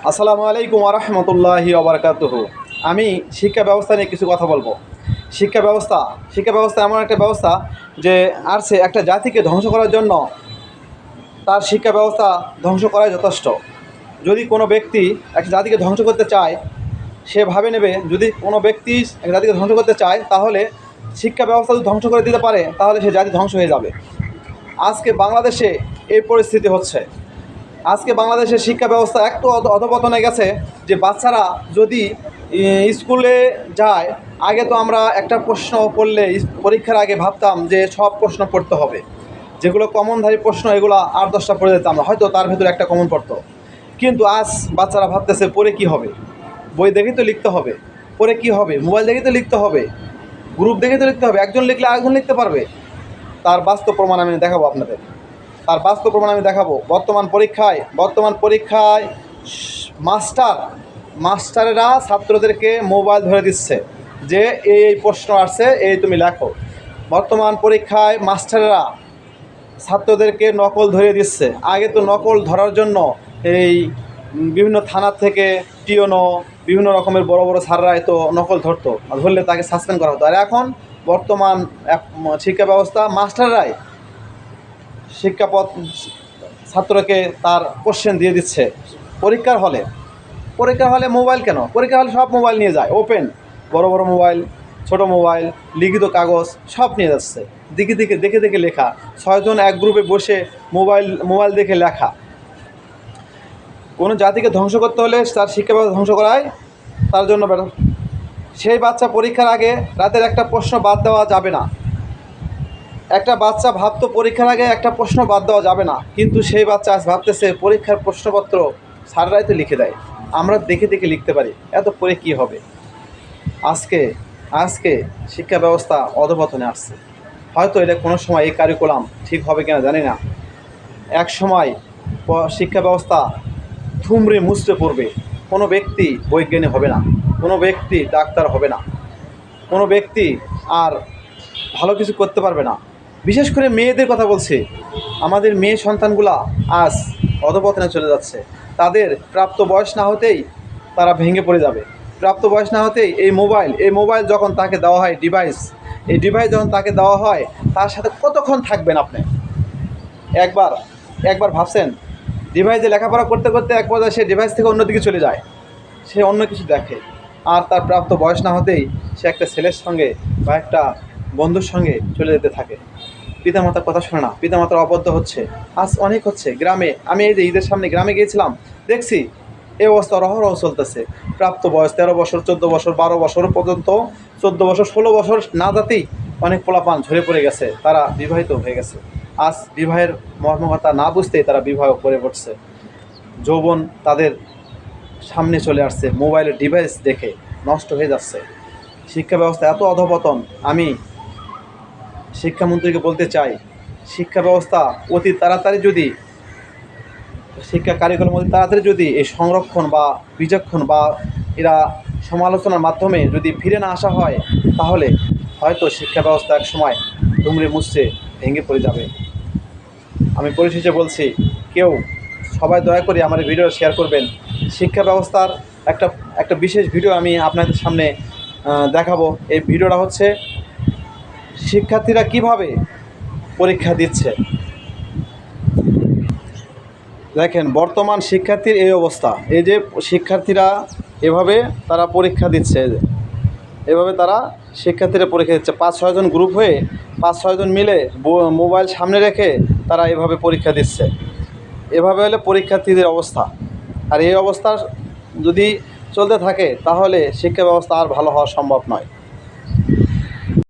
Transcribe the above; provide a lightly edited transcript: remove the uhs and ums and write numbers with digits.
আসসালামু আলাইকুম ওয়া রাহমাতুল্লাহি ওয়া বারাকাতুহু। আমি শিক্ষা ব্যবস্থা নিয়ে কিছু কথা বলবো। শিক্ষা ব্যবস্থা এমন একটা ব্যবস্থা যে আসছে একটা জাতিকে ধ্বংস করার জন্য তার শিক্ষা ব্যবস্থা ধ্বংস করাই যথেষ্ট। যদি কোনো ব্যক্তি একটা জাতিকে ধ্বংস করতে চায়, সে ভাবে নেবে যদি কোনো ব্যক্তি একটা জাতিকে ধ্বংস করতে চায় তাহলে শিক্ষা ব্যবস্থা যদি ধ্বংস করে দিতে পারে তাহলে সে জাতি ধ্বংস হয়ে যাবে। আজকে বাংলাদেশে এই পরিস্থিতি হচ্ছে। আজকে বাংলাদেশের শিক্ষা ব্যবস্থা একটু অধপতনে গেছে যে বাচ্চারা যদি স্কুলে যায়, আগে তো আমরা একটা প্রশ্ন পড়লে পরীক্ষার আগে ভাবতাম যে সব প্রশ্ন পড়তে হবে, যেগুলো কমনধারী প্রশ্ন এগুলো 8-10টা পড়ে যেতাম আমরা, হয়তো তার ভেতরে একটা কমন পড়তো। কিন্তু আজ বাচ্চারা ভাবতেছে পড়ে কি হবে, বই দেখেই তো লিখতে হবে, পড়ে কি হবে, মোবাইল দেখেই তো লিখতে হবে, গ্রুপ দেখেই তো লিখতে হবে, একজন লিখলে আরেকজন লিখতে পারবে। তার বাস্তব প্রমাণ আমি দেখাবো আপনাদের। বর্তমান পরীক্ষায় মাস্টারেরা ছাত্রদেরকে মোবাইল ধরে দিচ্ছে যে এই প্রশ্ন আসছে, এই তুমি লেখো। বর্তমান পরীক্ষায় মাস্টারেরা ছাত্রদেরকে নকল ধরে দিচ্ছে। আগে তো নকল ধরার জন্য এই বিভিন্ন থানা থেকে টিওনো বিভিন্ন রকমের বড় বড় স্যাররা তো নকল ধরতো, ধরলে তাকে সাসপেন্ড করা হতো। আর এখন বর্তমান শিক্ষা ব্যবস্থা মাস্টাররাই শিক্ষাপথ ছাত্রকে তার কোশ্চেন দিয়ে দিচ্ছে পরীক্ষার হলে মোবাইল কেন, পরীক্ষার হলে সব মোবাইল নিয়ে যায়, ওপেন বড় বড় মোবাইল, ছোট মোবাইল, লিখিত কাগজ সব নিয়ে যাচ্ছে। দেখে দেখে লেখা, 6জন এক গ্রুপে বসে মোবাইল দেখে লেখা। কোনো জাতিকে ধ্বংস করতে হলে তার শিক্ষা ব্যবস্থা ধ্বংস করাই তার জন্য বেটার। সেই বাচ্চা পরীক্ষার আগে রাতের একটা প্রশ্ন বাদ দেওয়া যাবে না। একটা বাচ্চা ভাবতো পরীক্ষার আগে একটা প্রশ্ন বাদ দেওয়া যাবে না, কিন্তু সেই বাচ্চা আজ ভাবতেছে পরীক্ষার প্রশ্নপত্র স্যাররাই তো লিখে দেয়, আমরা দেখে দেখে লিখতে পারি, এত পড়ে কী হবে। আজকে শিক্ষা ব্যবস্থা অধপতনে আসছে। হয়তো এটা কোনো সময় এই কারিকুলাম ঠিক হবে কিনা জানি না। এক সময় শিক্ষা ব্যবস্থা থুমড়ে মুচড়ে পড়বে। কোনো ব্যক্তি বৈজ্ঞানিক হবে না, কোনো ব্যক্তি ডাক্তার হবে না, কোনো ব্যক্তি আর ভালো কিছু করতে পারবে না। বিশেষ করে মেয়েদের কথা বলছি। আমাদের মেয়ে সন্তানগুলা আজ অধপতনে চলে যাচ্ছে। তাদের প্রাপ্ত বয়স না হতেই তারা ভেঙে পড়ে যাবে। প্রাপ্ত বয়স না হতেই এই মোবাইল যখন তাকে দেওয়া হয়, এই ডিভাইস যখন তাকে দেওয়া হয়, তার সাথে কতক্ষণ থাকবেন আপনি? একবার ভাবছেন? ডিভাইসে লেখাপড়া করতে করতে এক পর্যায়ে সে ডিভাইস থেকে অন্যদিকে চলে যায়, সে অন্য কিছু দেখে। আর তার প্রাপ্ত বয়স না হতেই সে একটা ছেলের সঙ্গে বা একটা বন্ধুর সঙ্গে চলে যেতে থাকে। পিতামাতার কথা শোনে না, পিতামাতার অবদ্ধ হচ্ছে। আজ অনেক হচ্ছে গ্রামে। আমি এই যে ঈদের সামনে গ্রামে গিয়েছিলাম, দেখছি এই অবস্থা অহরহ চলতেছে। প্রাপ্ত বয়স 13 বছর, 14 বছর, 12 বছর পর্যন্ত, 14 বছর, 16 বছর না যাতেই অনেক পোলাপান ঝরে পড়ে গেছে, তারা বিবাহিত হয়ে গেছে। আজ বিবাহের মর্মকথা না বুঝতেই তারা বিবাহ করে পড়ছে। যৌবন তাদের সামনে চলে আসছে, মোবাইলের ডিভাইস দেখে নষ্ট হয়ে যাচ্ছে। শিক্ষা ব্যবস্থা এত অধপতন। আমি শিক্ষামন্ত্রীকে বলতে চাই, শিক্ষা ব্যবস্থা অতি তাড়াতাড়ি যদি শিক্ষা কারিকুলাম অতি তাড়াতাড়ি যদি এই সংরক্ষণ বা বিচক্ষণ বা এরা সমালোচনার মাধ্যমে যদি ফিরে না আসা হয়, তাহলে হয়তো শিক্ষা ব্যবস্থা এক সময় দুমড়ে মুচড়ে ভেঙে পড়ে যাবে। আমি পরিশেষে বলছি, সবাই দয়া করে আমার এই ভিডিও শেয়ার করবেন। শিক্ষা ব্যবস্থার একটা বিশেষ ভিডিও আমি আপনাদের সামনে দেখাবো। এই ভিডিওটা হচ্ছে শিক্ষার্থীরা কিভাবে পরীক্ষা দিচ্ছে। দেখেন বর্তমান শিক্ষার্থীর এই অবস্থা, এই যে শিক্ষার্থীরা এভাবে তারা পরীক্ষা দিচ্ছে, এভাবে তারা শিক্ষার্থীরা পরীক্ষা দিচ্ছে। 5-6 জন গ্রুপ হয়ে 5-6 জন মিলে মোবাইল সামনে রেখে তারা এভাবে পরীক্ষা দিচ্ছে। এভাবে হলে পরীক্ষার্থীদের অবস্থা, আর এই অবস্থা যদি চলতে থাকে তাহলে শিক্ষা ব্যবস্থা আর ভালো হওয়া সম্ভব নয়।